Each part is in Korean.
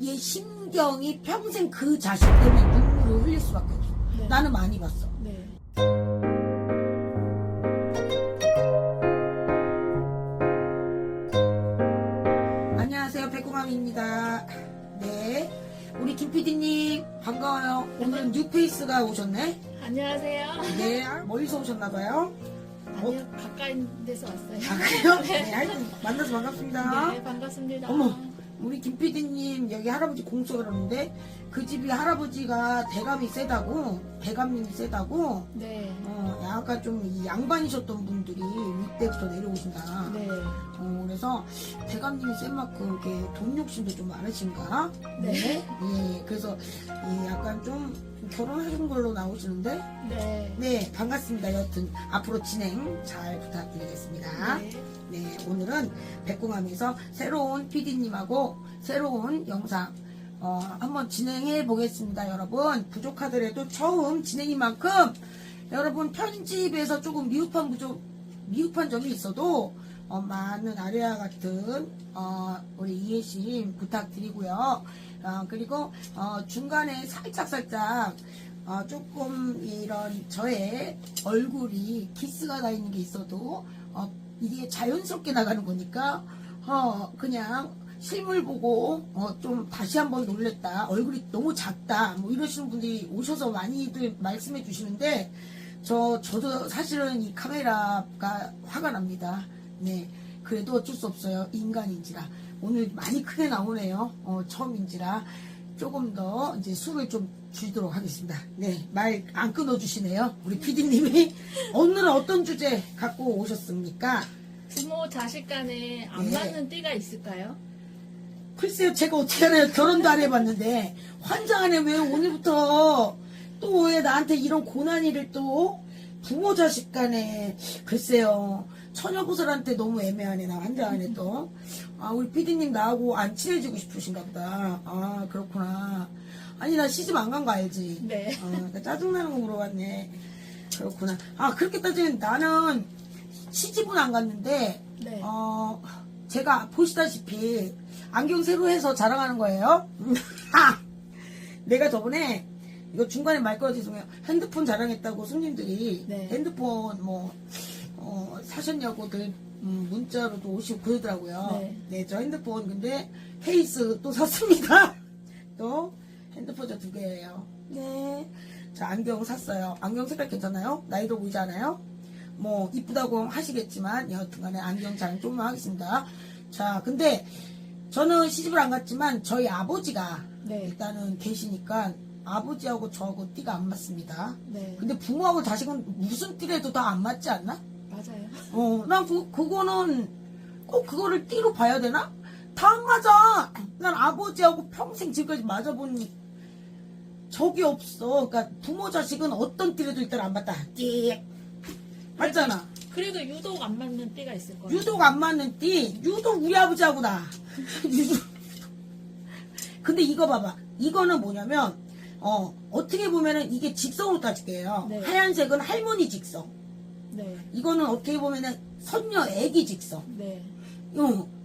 얘 심경이 평생 그 자식 때문에 눈물을 흘릴 수밖에 없어. 네. 나는 많이 봤어. 네. 안녕하세요, 백구맘입니다. 네, 우리 김 PD님 반가워요. 오늘은 뉴페이스가 오셨네. 안녕하세요. 네, 멀리서 오셨나봐요. 아니요, 가까이 데서 왔어요. 아, 그래요? 네, 하여튼 만나서 반갑습니다. 네, 반갑습니다. 어머, 우리 김 PD님 여기 할아버지 공수 그러는데 그 집이 할아버지가 대감이 세다고, 대감님이 세다고. 네. 약간 좀 이 양반이셨던 분들이 윗대부터 내려오신다. 네. 그래서 대감님이 센 만큼 이렇게 돈 욕심도 좀 많으신가? 네. 예, 그래서 약간 좀 결혼하신 걸로 나오시는데, 네. 네, 반갑습니다. 여튼 앞으로 진행 잘 부탁드리겠습니다. 네. 네, 오늘은 백궁함에서 새로운 PD님하고 새로운 영상 한번 진행해 보겠습니다. 여러분, 부족하더라도 처음 진행인 만큼 여러분 편집에서 조금 미흡한 점이 있어도 많은 아래와 같은 우리 이해심 부탁드리고요. 그리고 중간에 살짝 조금 이런 저의 얼굴이 키스가 나 있는 게 있어도 이게 자연스럽게 나가는 거니까 그냥 실물 보고 좀 다시 한번 놀랬다, 얼굴이 너무 작다, 뭐 이러시는 분들이 오셔서 많이들 말씀해 주시는데 저도 사실은 이 카메라가 화가 납니다. 네, 그래도 어쩔 수 없어요. 인간인지라. 오늘 많이 크게 나오네요. 처음인지라 조금 더 이제 숨을 좀 줄이도록 하겠습니다. 네, 말 안 끊어주시네요. 우리 PD님이. 오늘은 어떤 주제 갖고 오셨습니까? 부모 자식 간에 안 네. 맞는 띠가 있을까요? 글쎄요, 제가 어떻게 알아요? 결혼도 안 해봤는데. 환장하네. 왜 오늘부터 또 왜 나한테 이런 고난이를 또 부모 자식 간에. 글쎄요, 처녀구설한테 너무 애매하네. 나 환장하네 또. 우리 PD님 나하고 안 친해지고 싶으신가 보다. 그렇구나. 아니, 나 시집 안 간 거 알지? 네. 나 짜증나는 거 물어봤네. 그렇구나. 그렇게 따지면 나는 시집은 안 갔는데, 네. 제가 보시다시피 안경 새로 해서 자랑하는 거예요. 내가 저번에 이거 중간에 말 걸어 죄송해요. 핸드폰 자랑했다고 손님들이 네. 핸드폰 사셨냐고들 문자로도 오시고 그러더라고요. 네. 네, 저 핸드폰 근데 케이스 또 샀습니다. 또 핸드폰 저 2개예요. 네. 자, 안경 샀어요. 안경 색깔 괜찮아요? 나이도 보이지 않아요? 뭐 이쁘다고 하시겠지만 여튼간에 안경 자랑 좀만 하겠습니다. 자, 근데 저는 시집을 안 갔지만 저희 아버지가 네. 일단은 계시니까 아버지하고 저하고 띠가 안 맞습니다. 네. 근데 부모하고 자식은 무슨 띠라도 다 안 맞지 않나? 맞아요. 난 그거는 꼭 그거를 띠로 봐야 되나? 다 안 맞아. 난 아버지하고 평생 지금까지 맞아본 적이 없어. 그러니까 부모 자식은 어떤 띠라도 일단 안 맞다. 띠. 맞잖아. 그래도 유독 안 맞는 띠가 있을 거예요. 유독 안 맞는 띠. 유독 우리 아버지하고 나. 유독. 근데 이거 봐봐. 이거는 뭐냐면 어떻게 보면은 이게 직성으로 따질게요. 네. 하얀색은 할머니 직성. 네. 이거는 어떻게 보면은 선녀 애기 직성. 네.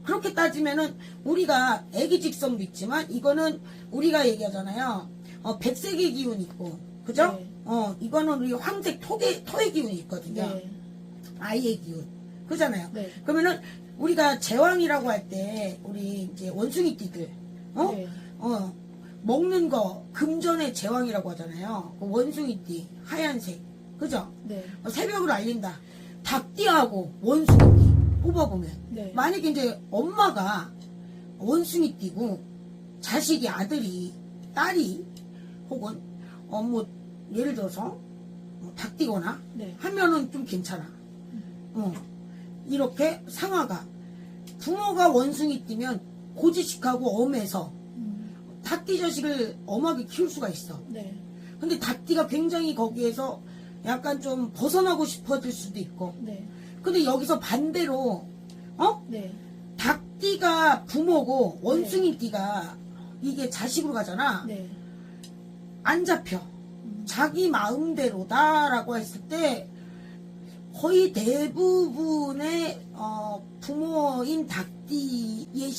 그렇게 따지면은 우리가 애기 직성도 있지만 이거는 우리가 얘기하잖아요. 백색의 기운이 있고, 그죠? 네. 이거는 우리 황색 토의 기운이 있거든요. 네. 아이의 기운. 그잖아요. 네. 그러면은 우리가 제왕이라고 할 때 우리 이제 원숭이띠들 네. 먹는 거 금전의 제왕이라고 하잖아요. 그 원숭이띠 하얀색, 그죠? 네. 새벽으로 알린다. 닭띠하고 원숭이띠 뽑아보면 네. 만약에 이제 엄마가 원숭이띠고 자식이 아들이 딸이 혹은 뭐 예를 들어서 닭띠거나 네. 하면은 좀 괜찮아. 이렇게 상하가 부모가 원숭이띠면 고지식하고 엄해서 닭띠 자식을 엄하게 키울 수가 있어. 네. 근데 닭띠가 굉장히 거기에서 약간 좀 벗어나고 싶어질 수도 있고. 네. 근데 여기서 반대로 네. 닭띠가 부모고 원숭이띠가 이게 자식으로 가잖아. 네. 안 잡혀. 자기 마음대로다라고 했을 때 거의 대부분의 부모인 닭띠의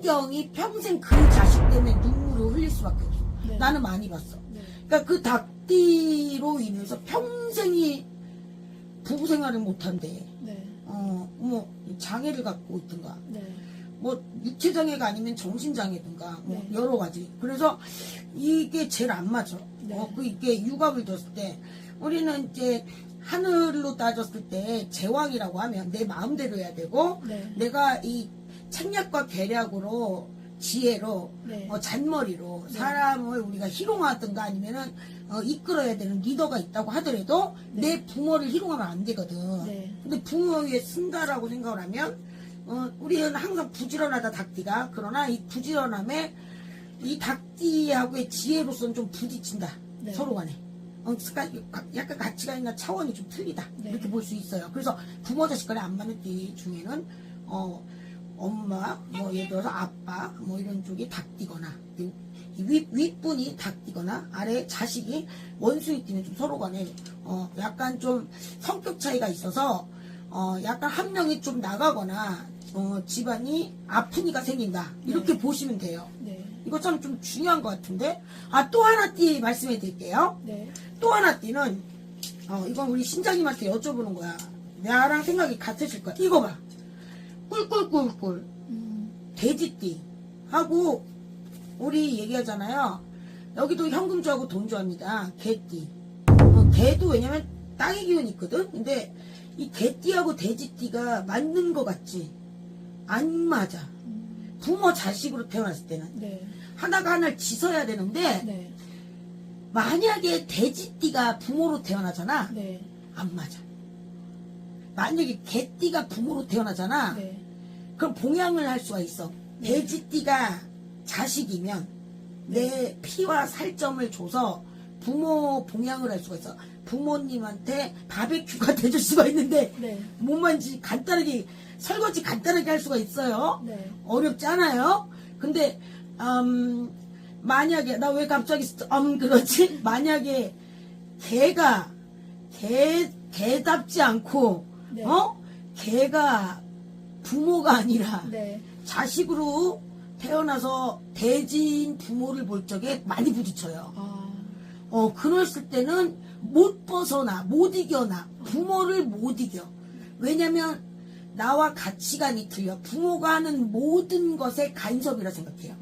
심경이 평생 그 자식 때문에 눈물을 흘릴 수밖에 없어. 네. 나는 많이 봤어. 네. 그러니까 그 닭띠로 인해서 평생이 부부 생활을 못한대. 네. 뭐 장애를 갖고 있든가, 네. 뭐 육체 장애가 아니면 정신 장애든가, 뭐 네. 여러 가지. 그래서 이게 제일 안 맞아. 네. 이게 육합을 뒀을 때 우리는 이제 하늘로 따졌을 때 제왕이라고 하면 내 마음대로 해야 되고, 네. 내가 이 책략과 계략으로 지혜로 네. 잔머리로 네. 사람을 우리가 희롱하든가 아니면은 이끌어야 되는 리더가 있다고 하더라도 네. 내 부모를 희롱하면 안 되거든. 네. 근데 부모 위에 쓴다라고 생각을 하면 우리는 항상 부지런하다 닭띠가. 그러나 이 부지런함에 이 닭띠하고의 지혜로서는 좀 부딪힌다. 네. 서로 간에. 약간 가치관이나 차원이 좀 틀리다. 네. 이렇게 볼 수 있어요. 그래서 부모 자식 간에 안 맞는 띠 중에는 엄마, 뭐 예를 들어서 아빠, 뭐 이런 쪽이 닭띠거나 윗분이 닭띠거나 아래 자식이 원숭이 띠는 좀 서로 간에 약간 좀 성격 차이가 있어서 약간 한 명이 좀 나가거나 집안이 아프니까 생긴다. 이렇게 네. 보시면 돼요. 네. 이거 참 좀 중요한 것 같은데. 또 하나 띠 말씀해 드릴게요. 네. 또 하나 띠는 이건 우리 신장님한테 여쭤보는 거야. 나랑 생각이 같으실 거야. 이거 봐. 꿀꿀꿀꿀 돼지띠 하고 우리 얘기하잖아요. 여기도 현금주하고 돈주합니다. 개띠. 개도 왜냐면 땅의 기운이 있거든. 근데 이 개띠하고 돼지띠가 맞는 것 같지? 안 맞아. 부모 자식으로 태어났을 때는 네. 하나가 하나를 짖어야 되는데 네. 만약에 돼지띠가 부모로 태어나잖아. 네. 안 맞아. 만약에 개띠가 부모로 태어나잖아. 네. 그럼 봉양을 할 수가 있어. 네. 돼지띠가 자식이면 내 피와 살점을 줘서 부모 봉양을 할 수가 있어. 부모님한테 바베큐가 돼줄 수가 있는데 네. 몸만지 간단하게 설거지 간단하게 할 수가 있어요. 네. 어렵지 않아요. 근데 만약에 나 왜 갑자기 그러지? 만약에 개답지 않고 네. 개가 부모가 아니라 네. 자식으로 태어나서 돼지인 부모를 볼 적에 많이 부딪혀요. 그랬을 때는 못 벗어나, 못 이겨나, 부모를 못 이겨. 왜냐면 나와 가치관이 틀려. 부모가 하는 모든 것에 간섭이라 생각해요.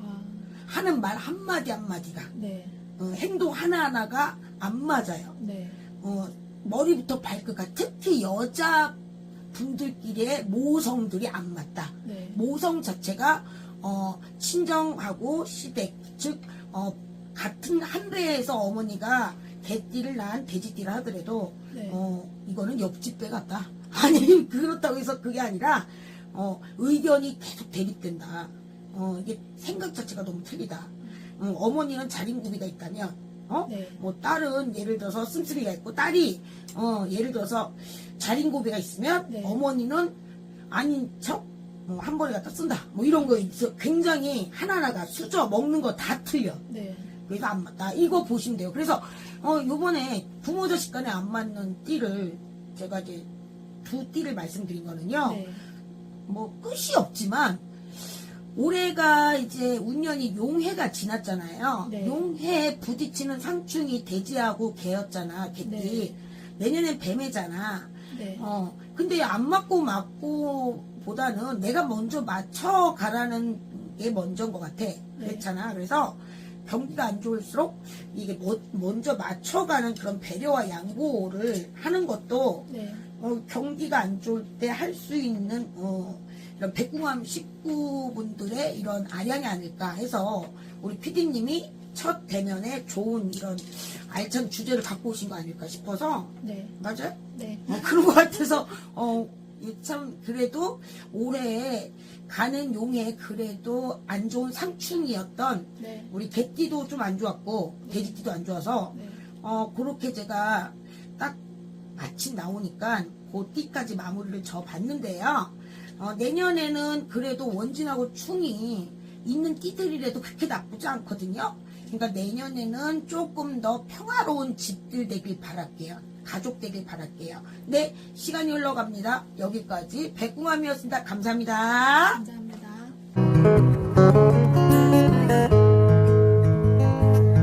하는 말 한마디 한마디가. 네. 행동 하나하나가 안 맞아요. 네. 머리부터 발끝까지. 특히 여자분들끼리의 모성들이 안 맞다. 네. 모성 자체가 친정하고 시댁, 즉 같은 한 배에서 어머니가 개띠를 낳은 돼지띠를 하더라도 네. 이거는 옆집 배 같다. 아니 그렇다고 해서 그게 아니라 의견이 계속 대립된다. 이게 생각 자체가 너무 틀리다. 어머니는 자린고비가 있다면 네. 뭐 딸은 예를 들어서 씀씀이가 있고 딸이 예를 들어서 자린고비가 있으면 네. 어머니는 아닌 척 한 번에 갖다 쓴다. 뭐 이런 거 있어. 굉장히 하나하나가 수저 먹는 거 다 틀려. 네. 그래서 안 맞다. 이거 보시면 돼요. 그래서 요번에 부모 자식 간에 안 맞는 띠를 제가 이제 두 띠를 말씀드린 거는요. 네. 뭐 끝이 없지만 올해가 이제 운년이 용해가 지났잖아요. 네. 용해에 부딪히는 상충이 돼지하고 개였잖아. 개띠. 네. 내년엔 뱀이잖아. 네. 근데 안 맞고 보다는 내가 먼저 맞춰가라는 게 먼저인 것 같아. 그렇잖아. 그래서 경기가 안 좋을수록 이게 먼저 맞춰가는 그런 배려와 양보를 하는 것도 네. 경기가 안 좋을 때 할 수 있는 이런 백궁암 식구분들의 이런 아량이 아닐까 해서 우리 PD님이 첫 대면에 좋은 이런 알찬 주제를 갖고 오신 거 아닐까 싶어서. 네. 맞아요? 네. 그런 것 같아서 참 그래도 올해 가는 용해 그래도 안 좋은 상충이었던 네. 우리 개띠도 좀 안 좋았고 돼지띠도 안 좋아서 네. 그렇게 제가 딱 마침 나오니까 그 띠까지 마무리를 저 봤는데요. 내년에는 그래도 원진하고 충이 있는 띠들이라도 그렇게 나쁘지 않거든요. 그러니까 내년에는 조금 더 평화로운 집들 되길 바랄게요. 가족 되길 바랄게요. 네, 시간이 흘러갑니다. 여기까지 백궁함이었습니다. 감사합니다. 감사합니다.